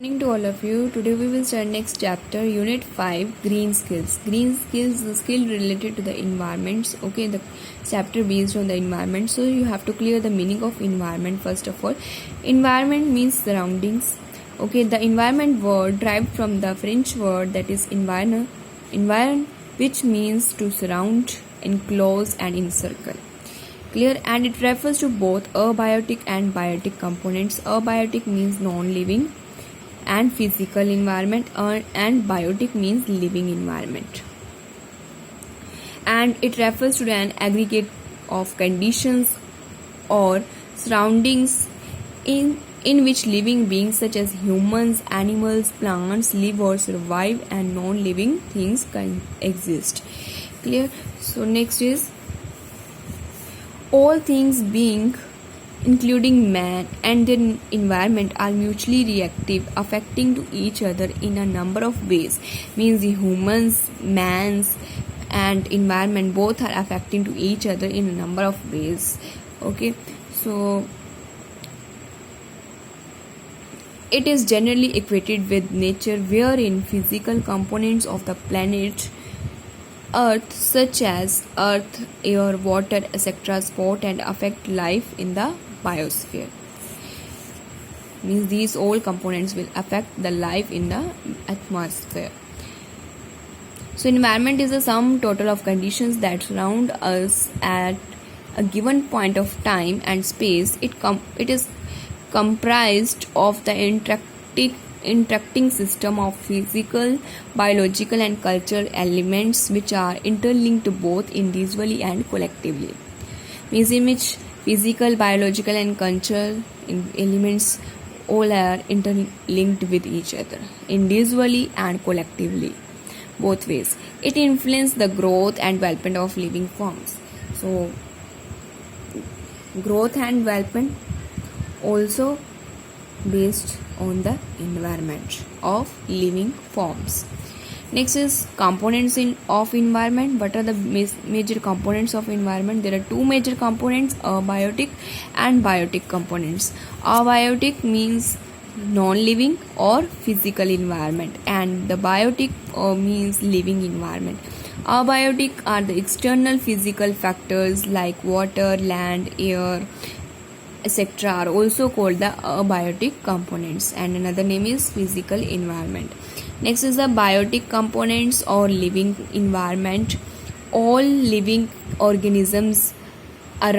Morning to all of you. Today we will start next chapter, Unit 5, Green Skills. Green skills, the skill related to the environments. Okay, the chapter based on the environment. So you have to clear the meaning of environment first of all. Environment means surroundings. Okay, the environment word derived from the French word that is environ, which means to surround, enclose, and encircle. Clear, and it refers to both abiotic and biotic components. Abiotic means non-living and physical environment, and biotic means living environment, and it refers to an aggregate of conditions or surroundings in which living beings such as humans, animals, plants live or survive, and non-living things can exist. Clear. So next is all things being, including man and their environment, are mutually reactive, affecting to each other in a number of ways. Means the humans, man's, and environment both are affecting to each other in a number of ways. Okay, so it is generally equated with nature, wherein physical components of the planet Earth, such as earth, air, water, etc., support and affect life in the biosphere. Means these all components will affect the life in the atmosphere. So environment is a sum total of conditions that surround us at a given point of time and space. It is comprised of the interacting system of physical, biological, and cultural elements which are interlinked both individually and collectively. Means in which physical, biological, and cultural elements all are interlinked with each other, individually and collectively, both ways. It influences the growth and development of living forms. So growth and development also based on the environment of living forms. Next is components of environment. What are the major components of environment? There are two major components, abiotic and biotic components. Abiotic means non-living or physical environment, and the biotic means living environment. Abiotic are the external physical factors like water, land, air, etc. are also called the abiotic components, and another name is physical environment. Next is the biotic components or living environment. All living organisms around